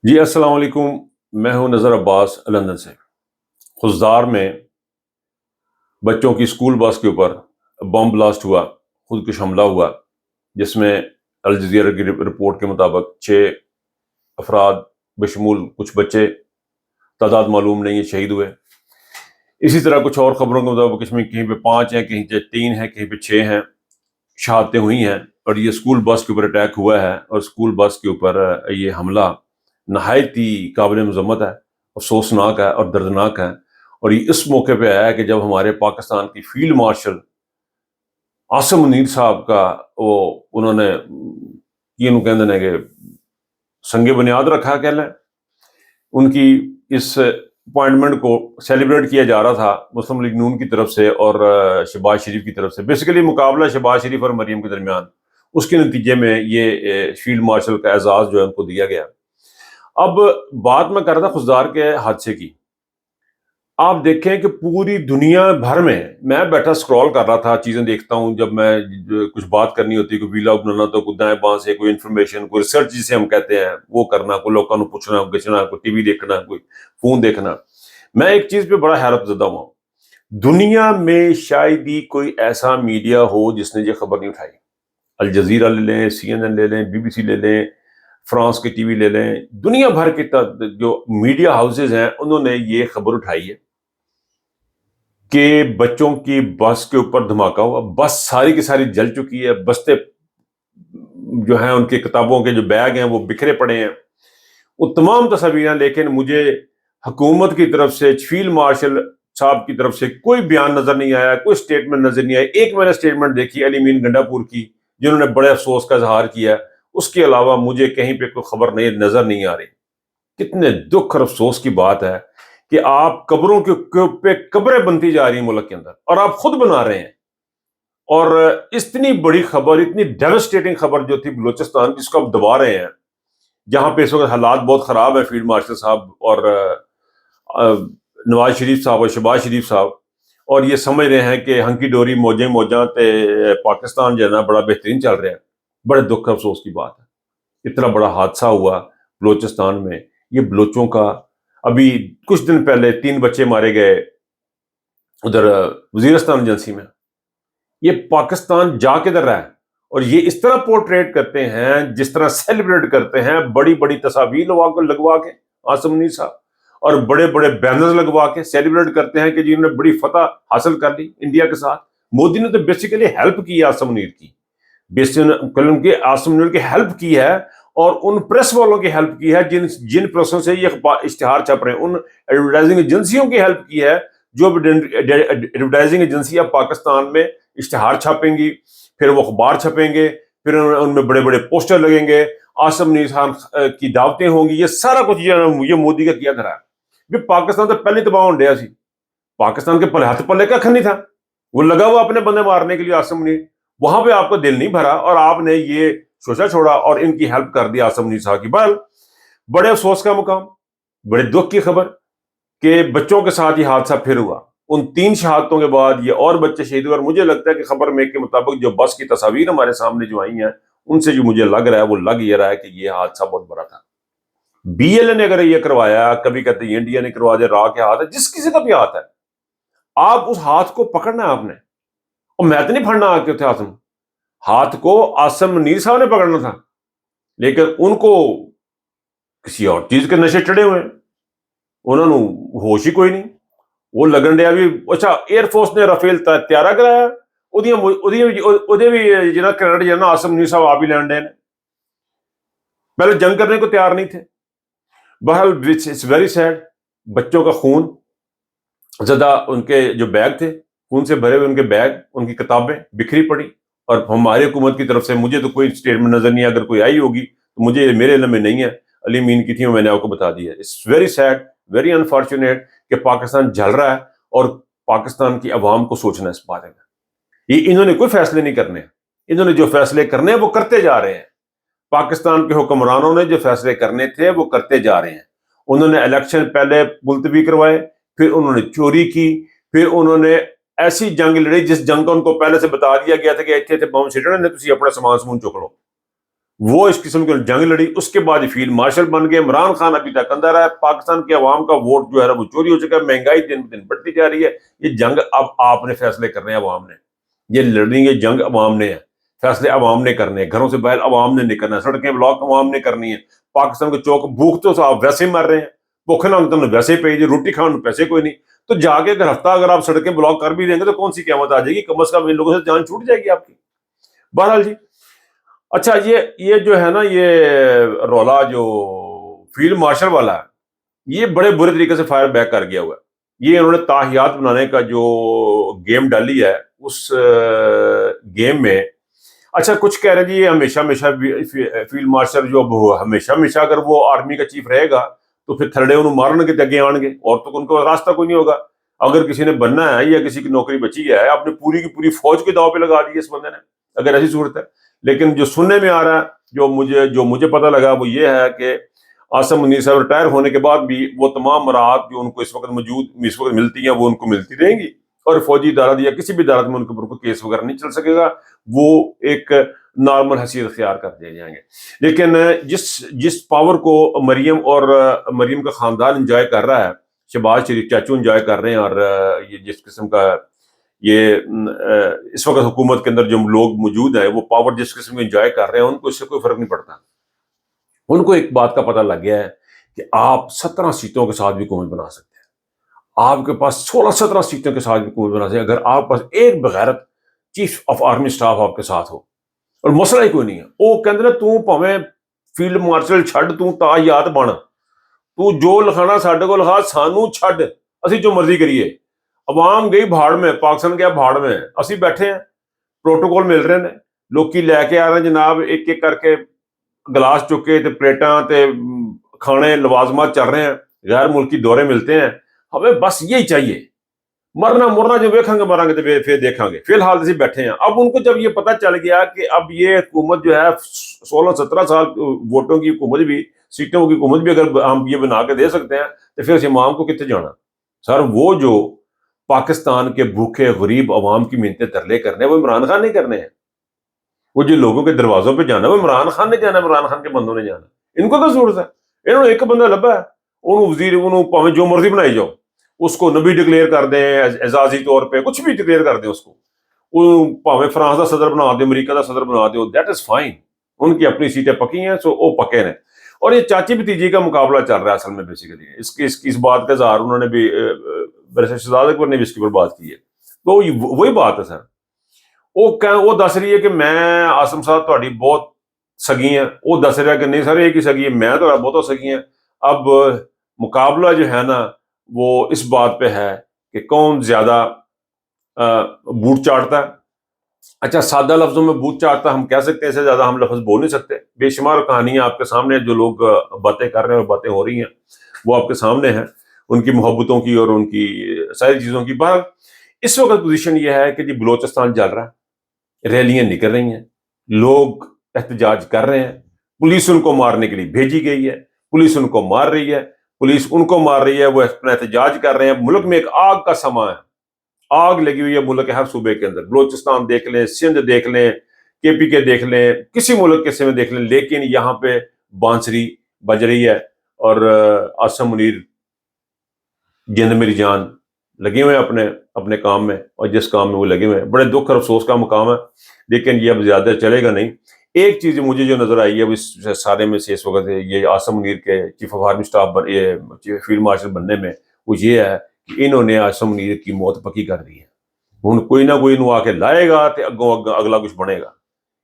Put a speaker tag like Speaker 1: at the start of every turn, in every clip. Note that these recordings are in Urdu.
Speaker 1: جی السلام علیکم۔ میں ہوں نذر عباس لندن سے۔ خضدار میں بچوں کی اسکول بس کے اوپر بم بلاسٹ ہوا، خودکش حملہ ہوا، جس میں الجزیرہ کی رپورٹ کے مطابق 6 افراد بشمول کچھ بچے، تعداد معلوم نہیں ہے، شہید ہوئے۔ اسی طرح کچھ اور خبروں کے مطابق اس میں کہیں پہ 5 ہیں، کہیں پہ 3 ہیں، کہیں پہ 6 ہیں، شہادتیں ہوئی ہیں۔ اور یہ اسکول بس کے اوپر اٹیک ہوا ہے، اور اسکول بس کے اوپر یہ حملہ نہایت ہی قابل مذمت ہے، افسوسناک ہے اور دردناک ہے۔ اور یہ اس موقع پہ آیا ہے کہ جب ہمارے پاکستان کی فیلڈ مارشل عاصم منیر صاحب کا انہوں نے یہ کہتے ہیں کہ سنگ بنیاد رکھا، کہہ لیں، ان کی اس اپوائنٹمنٹ کو سیلیبریٹ کیا جا رہا تھا مسلم لیگ نون کی طرف سے اور شہباز شریف کی طرف سے۔ بیسیکلی مقابلہ شہباز شریف اور مریم کے درمیان، اس کے نتیجے میں یہ فیلڈ مارشل کا اعزاز جو ہے ان کو دیا گیا۔ اب بات میں کر رہا تھا خضدار کے حادثے کی۔ آپ دیکھیں کہ پوری دنیا بھر میں بیٹھا سکرول کر رہا تھا، چیزیں دیکھتا ہوں جب میں کچھ بات کرنی ہوتی ہے، کوئی ویلاگ بنانا تو کوئی دائیں بائیں سے کوئی انفارمیشن، کوئی ریسرچ جسے ہم کہتے ہیں وہ کرنا، کوئی لوگوں کو پوچھنا گچنا، کوئی ٹی وی دیکھنا، کوئی فون دیکھنا۔ میں ایک چیز پہ بڑا حیرت زدہ ہوا، دنیا میں شاید ہی کوئی ایسا میڈیا ہو جس نے یہ خبر نہیں اٹھائی۔ الجزیرہ لے لیں، CNN لے لیں، BBC لے لیں، فرانس کی ٹی وی لے لیں، دنیا بھر کے جو میڈیا ہاؤسز ہیں انہوں نے یہ خبر اٹھائی ہے کہ بچوں کی بس کے اوپر دھماکہ ہوا، بس ساری کی ساری جل چکی ہے، بستے جو ہیں ان کی کتابوں کے جو بیگ ہیں وہ بکھرے پڑے ہیں، وہ تمام تصاویریں۔ لیکن مجھے حکومت کی طرف سے، فیلڈ مارشل صاحب کی طرف سے کوئی بیان نظر نہیں آیا، کوئی سٹیٹمنٹ نظر نہیں آئی۔ ایک میں نے سٹیٹمنٹ دیکھی علی مین گنڈا پور کی، جنہوں نے بڑے افسوس کا اظہار کیا، اس کے علاوہ مجھے کہیں پہ کوئی خبر نظر نہیں آ رہی۔ کتنے دکھ اور افسوس کی بات ہے کہ آپ قبروں کے پہ قبریں بنتی جا رہی ہیں ملک کے اندر، اور آپ خود بنا رہے ہیں۔ اور اتنی بڑی خبر، اتنی ڈیوسٹیٹنگ خبر جو تھی بلوچستان، جس کو آپ دبا رہے ہیں، جہاں پہ اس وقت حالات بہت خراب ہیں، فیلڈ مارشل صاحب اور نواز شریف صاحب اور شہباز شریف صاحب، اور یہ سمجھ رہے ہیں کہ ہنکی ڈوری موجاں تے پاکستان جو ہے نا بڑا بہترین چل رہا ہے۔ بڑے دکھ افسوس کی بات ہے، اتنا بڑا حادثہ ہوا بلوچستان میں۔ یہ بلوچوں کا، ابھی کچھ دن پہلے 3 بچے مارے گئے ادھر وزیرستان ایجنسی میں۔ یہ پاکستان جا کے در رہا ہے، اور یہ اس طرح پورٹریٹ کرتے ہیں، جس طرح سیلیبریٹ کرتے ہیں، بڑی بڑی تصاویر لگوا کے عاصم منیر صاحب، اور بڑے بڑے بینرز لگوا کے سیلیبریٹ کرتے ہیں کہ جی انہوں نے بڑی فتح حاصل کر لی انڈیا کے ساتھ۔ مودی نے تو بیسیکلی ہیلپ کی عاصم منیر کی، عاصم منیر کی ہیلپ کی ہے، اور ان پریس والوں کی ہیلپ کی ہے جن پریسوں سے یہ اشتہار چھپ رہے ہیں، ان ایڈورٹائزنگ ایجنسیوں کی ہیلپ کی ہے جو ایڈورٹائزنگ ایجنسیاں پاکستان میں اشتہار چھاپیں گی، پھر وہ اخبار چھپیں گے، پھر ان میں بڑے بڑے پوسٹر لگیں گے، عاصم منیر صاحب کی دعوتیں ہوں گی۔ یہ سارا کچھ یہ مودی کا کیا کرا ہے۔ پاکستان تو پہلے تباہ ہو ڈیا سی، پاکستان کے ہاتھ پلے کا کھن نہیں تھا، وہ لگا ہوا اپنے بندے مارنے کے لیے عاصم منیر۔ وہاں پہ آپ کو دل نہیں بھرا، اور آپ نے یہ سوچا چھوڑا اور ان کی ہیلپ کر دی عاصم منیر صاحب کی۔ بہرحال بڑے افسوس کا مقام، بڑے دکھ کی خبر کہ بچوں کے ساتھ یہ حادثہ پھر ہوا۔ ان 3 شہادتوں کے بعد یہ اور بچے شہید ہوئے، اور مجھے لگتا ہے کہ خبر میں کے مطابق جو بس کی تصاویر ہمارے سامنے جو آئی ہیں، ان سے جو مجھے لگ رہا ہے وہ لگ یہ رہا ہے کہ یہ حادثہ بہت بڑا تھا۔ BLA نے اگر یہ کروایا، کبھی کہتے ہیں انڈیا نے کروا دیا، راہ کے ہاتھ ہے، جس کسی کا بھی ہاتھ ہے، آپ اس ہاتھ کو پکڑنا ہے آپ نے، اور میں تو نہیں پھڑنا آ کے تھے ہاتھ کو، عاصم منیر صاحب نے پکڑنا تھا، لیکن ان کو کسی اور چیز کے نشے چڑھے ہوئے ہیں، انہوں نے ہوش ہی کوئی نہیں۔ وہ لگن ڈیا بھی، اچھا ایئر فورس نے رافیل تیارہ کرایا، بھی جنہیں کریڈٹ جانا عاصم منیر صاحب آپ ہی لین ڈے نے، پہلے جنگ کرنے کو تیار نہیں تھے۔ بہرحال اٹس ویری سیڈ، بچوں کا خون زدہ، ان کے جو بیگ تھے خون سے بھرے ہوئے، ان کے بیگ، ان کی کتابیں بکھری پڑی، اور ہماری حکومت کی طرف سے مجھے تو کوئی سٹیٹمنٹ نظر نہیں ہے، اگر کوئی آئی ہوگی تو مجھے میرے علم میں نہیں ہے، علی مین کی تھی، میں نے آپ کو بتا دی ہے۔ It's very sad, very unfortunate کہ پاکستان جل رہا ہے، اور پاکستان کی عوام کو سوچنا ہے اس بارے میں۔ یہ انہوں نے کوئی فیصلے نہیں کرنے، انہوں نے جو فیصلے کرنے ہیں وہ کرتے جا رہے ہیں۔ پاکستان کے حکمرانوں نے جو فیصلے کرنے تھے وہ کرتے جا رہے ہیں۔ انہوں نے الیکشن پہلے ملتوی کروائے، پھر انہوں نے چوری کی، پھر انہوں نے ایسی جنگ لڑی جس جنگ کا ان کو پہلے سے بتا دیا گیا تھا کہ اتنے بم سٹنے نے، تسی اپنا سامان چک لو۔ وہ اس قسم کی جنگ لڑی، اس کے بعد فیلڈ مارشل بن گئے. عمران خان ابھی تک اندر ہے. پاکستان کے عوام کا ووٹ جو ہے وہ چوری ہو چکا ہے. مہنگائی دن بدن بڑھتی جا رہی ہے. یہ جنگ اب آپ نے فیصلے کرنے ہیں عوام نے. یہ لڑنی ہے جنگ عوام نے ہے. فیصلے عوام نے کرنے ہیں. گھروں سے باہر عوام نے نکلنا ہے. سڑکیں بلاک عوام نے کرنی ہے. پاکستان کے چوک بھوک تو آپ ویسے ہی مر رہے ہیں. بھوکے نہ تم نے ویسے ہی پی جی روٹی کھانے پیسے کوئی نہیں. تو جا کے اگر ہفتہ اگر آپ سڑکیں بلاک کر بھی دیں گے تو کون سی قیامت آ جائے گی؟ کم از کم ان لوگوں سے جان چھوٹ جائے گی آپ کی. بہرحال جی، اچھا یہ جو ہے نا یہ رولا جو فیلڈ مارشل والا ہے یہ بڑے برے طریقے سے فائر بیک کر گیا ہوا ہے. یہ انہوں نے تاحیات بنانے کا جو گیم ڈالی ہے اس گیم میں، اچھا کچھ کہہ رہے ہیں جی یہ ہمیشہ ہمیشہ فیلڈ مارشل جو ہمیشہ ہمیشہ اگر وہ آرمی کا چیف رہے گا تو پھر تھرڈے انہوں مارن کے اگے آن گے اور تو ان کو راستہ کوئی نہیں ہوگا. اگر کسی نے بننا ہے یا کسی کی نوکری بچی ہے آپ نے پوری کی پوری فوج کے داؤ پہ لگا دی ہے اس بندے نے اگر ایسی صورت ہے. لیکن جو سننے میں آ رہا ہے جو مجھے پتہ لگا وہ یہ ہے کہ عاصم منیر صاحب ریٹائر ہونے کے بعد بھی وہ تمام مراحت جو ان کو اس وقت ملتی ہیں وہ ان کو ملتی رہیں گی اور فوجی ادارہ یا کسی بھی ادارت میں ان کے اوپر کوئی کیس وغیرہ نہیں چل سکے گا. وہ ایک نارمل حیثیت اختیار کر دیے جائیں گے. لیکن جس پاور کو مریم کا خاندان انجوائے کر رہا ہے، شہباز شریف چاچو انجوائے کر رہے ہیں، اور یہ جس قسم کا یہ اس وقت حکومت کے اندر جو لوگ موجود ہیں وہ پاور جس قسم کے انجوائے کر رہے ہیں ان کو اس سے کوئی فرق نہیں پڑتا. ان کو ایک بات کا پتہ لگ گیا ہے کہ آپ 17 سیٹوں کے ساتھ بھی حکومت بنا سکتے ہیں. آپ کے پاس 16-17 سیٹوں کے ساتھ بھی حکومت بنا سکتے ہیں اگر آپ پاس ایک بغیرت چیف آف آرمی سٹاف آپ کے ساتھ ہو اور مسئلہ ہی کوئی نہیں ہے. وہ کہتے تو پاویں فیلڈ مارشل چھڈ تو تاحیات بن تو جو لکھانا ساڈے کو لکھا سانو چھڈ اسی جو مرضی کریے. عوام گئی بھاڑ میں، پاکستان گیا بھاڑ میں، اسی بیٹھے ہیں پروٹوکول مل رہے ہیں لوکی لے کے آ رہے ہیں جناب ایک ایک کر کے گلاس چکے تے پلیٹاں تے کھانے لوازمات چل رہے ہیں، غیر ملکی دورے ملتے ہیں. ہمیں بس یہی چاہیے. مرنا جو دیکھیں گے مریں گے تو پھر دیکھیں گے. فی الحال اسی بیٹھے ہیں. اب ان کو جب یہ پتہ چل گیا کہ اب یہ حکومت جو ہے 16-17 سال ووٹوں کی حکومت بھی سیٹوں کی حکومت بھی اگر ہم یہ بنا کے دے سکتے ہیں تو پھر اس امام کو کتنے جانا؟ سر وہ جو پاکستان کے بھوکے غریب عوام کی منتیں ترلے کرنے وہ عمران خان نہیں کرنے ہیں. وہ جو لوگوں کے دروازوں پہ جانا وہ عمران خان نے جانا، عمران خان کے بندوں نے جانا. ان کو کیا ضرورت ہے؟ انہوں نے ایک بندہ لبا ہے انہوں وزیر انہوں پاویں جو مرضی بنائی جاؤ، اس کو نبی ڈکلیئر کر دیں اعزازی طور پہ کچھ بھی ڈکلیئر کر دیں، اس کو پاویں فرانس کا صدر بنا دیں، امریکہ کا صدر بنا دیں، دیٹ از فائن. ان کی اپنی سیٹیں پکی ہیں سو وہ پکے ہیں. اور یہ چاچی بھتیجی کا مقابلہ چل رہا ہے اصل میں بیسیکلی اس بات کا اظہار انہوں نے بھی شہزاد اکبر نے بھی اس کے اوپر بات کی ہے. تو وہی بات ہے سر. وہ دس رہی ہے کہ میں عاصم صاحب تہاڈی بہت سگی ہیں، وہ دس رہا کہ نہیں سر ایک ہی سگی ہے، میں تو بہت سگی ہیں. اب مقابلہ جو ہے نا وہ اس بات پہ ہے کہ کون زیادہ بوٹ چاٹتا ہے. اچھا سادہ لفظوں میں بوت چاٹتا ہم کہہ سکتے ہیں، اسے زیادہ ہم لفظ بول نہیں سکتے. بے شمار کہانیاں آپ کے سامنے جو لوگ باتیں کر رہے ہیں اور باتیں ہو رہی ہیں وہ آپ کے سامنے ہیں، ان کی محبتوں کی اور ان کی ساری چیزوں کی. بہرحال اس وقت پوزیشن یہ ہے کہ جی بلوچستان جل رہا ہے، ریلیاں نکل رہی ہیں، لوگ احتجاج کر رہے ہیں، پولیس ان کو مارنے کے لیے بھیجی گئی ہے، پولیس ان کو مار رہی ہے، پولیس ان کو مار رہی ہے، وہ اپنا احتجاج کر رہے ہیں. ملک میں ایک آگ کا سما ہے، آگ لگی ہوئی ہے ملک کے ہر صوبے کے اندر. بلوچستان دیکھ لیں، سندھ دیکھ لیں، کے پی کے دیکھ لیں، کسی ملک کے میں دیکھ لیں، لیکن یہاں پہ بانسری بج رہی ہے اور عاصم منیر جند میری جان لگے ہوئے ہیں اپنے کام میں، اور جس کام میں وہ لگے ہوئے ہیں بڑے دکھ اور افسوس کا مقام ہے. لیکن یہ اب زیادہ چلے گا نہیں. ایک چیز مجھے جو نظر آئی ہے وہ اس سارے میں سے اس وقت یہ عاصم منیر کے chief of army staff field marshal بننے میں وہ یہ ہے کہ انہوں نے عاصم منیر کی موت پکی کر دی ہے. ہوں کوئی نہ کوئی انہوں آ کے لائے گا تو اگوں اگلا کچھ بنے گا.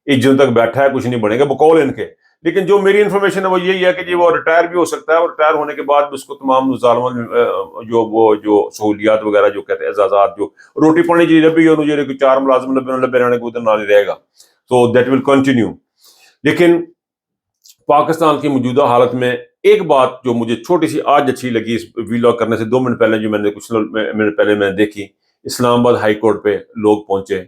Speaker 1: اس جن تک بیٹھا ہے کچھ نہیں بنے گا بقول ان کے. لیکن جو میری انفارمیشن ہے وہ یہی ہے کہ جی وہ ریٹائر بھی ہو سکتا ہے، اور ریٹائر ہونے کے بعد بھی اس کو تمام ظالمان جو سہولیات وغیرہ جو کہتے ہیں اعزازات جو روٹی پانی جی لبی انہوں 4 ملازم لبے رہنے کو ادھر نہ نہیں رہے گا. So that will continue. لیکن پاکستان کی موجودہ حالت میں ایک بات جو مجھے چھوٹی سی آج اچھی لگی اس ویلاگ کرنے سے 2 منٹ پہلے جو میں نے کچھ منٹ پہلے میں نے دیکھی، اسلام آباد ہائی کورٹ پہ لوگ پہنچے.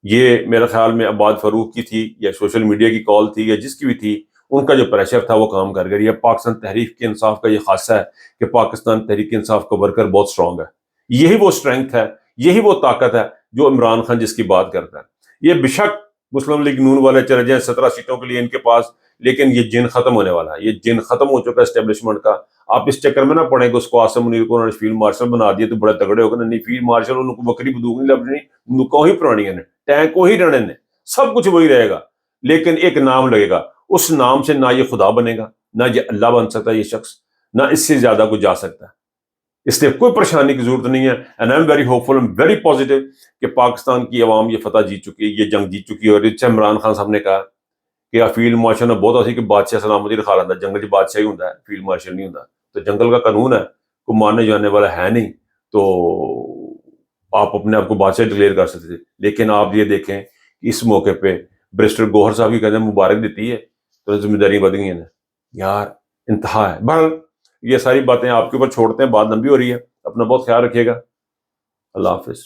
Speaker 1: یہ میرے خیال میں عباد فاروق کی تھی یا سوشل میڈیا کی کال تھی یا جس کی بھی تھی، ان کا جو پریشر تھا وہ کام کر گیا. یہ پاکستان تحریک انصاف کا یہ خاصہ ہے کہ پاکستان تحریک انصاف کا ورکر بہت سٹرونگ ہے. یہی وہ اسٹرینگتھ ہے، یہی وہ طاقت ہے جو عمران خان جس کی بات کرتا ہے. یہ بے شک مسلم لیگ نون والے چلے جائیں 17 سیٹوں کے لیے ان کے پاس، لیکن یہ جن ختم ہونے والا ہے، یہ جن ختم ہو چکا ہے اسٹیبلشمنٹ کا. آپ اس چکر میں نہ پڑیں کہ اس کو آصم منیر کو انہوں نے فیلڈ مارشل بنا دیا تو بڑے تگڑے ہو گئے. نہیں، فیلڈ مارشل ان کو بکری بدوق نہیں لبنی، بندوقوں ہی پرانی ہیں، ٹینکوں ہی رہنے نے، سب کچھ وہی رہے گا، لیکن ایک نام لگے گا. اس نام سے نہ یہ خدا بنے گا، نہ یہ اللہ بن سکتا ہے یہ شخص، نہ اس سے زیادہ کچھ جا سکتا ہے. اس لیے کوئی پریشانی کی ضرورت نہیں ہے. And I am very hopeful, I am very positive کہ پاکستان کی عوام یہ فتح جیت چکی ہے، یہ جنگ جیت چکی ہے. اور اس سے عمران خان صاحب نے کہا کہ فیلڈ مارشل نے بہت ایسی کہ بادشاہ سلامتی رکھا لیتا ہے، جنگل بادشاہ ہی ہوتا ہے، فیلڈ مارشل نہیں ہوتا. تو جنگل کا قانون ہے، کوئی ماننے جانے والا ہے نہیں، تو آپ اپنے آپ کو بادشاہ ڈکلیئر کر سکتے تھے. لیکن آپ یہ دیکھیں کہ اس موقع پہ برسٹر گوہر صاحب کی کہتے ہیں مبارک دیتی ہے تو ذمہ داری بد گئی ہیں یار، انتہا ہے. بہرحال یہ ساری باتیں آپ کے اوپر چھوڑتے ہیں، بات لمبی ہو رہی ہے. اپنا بہت خیال رکھیے گا. اللہ حافظ.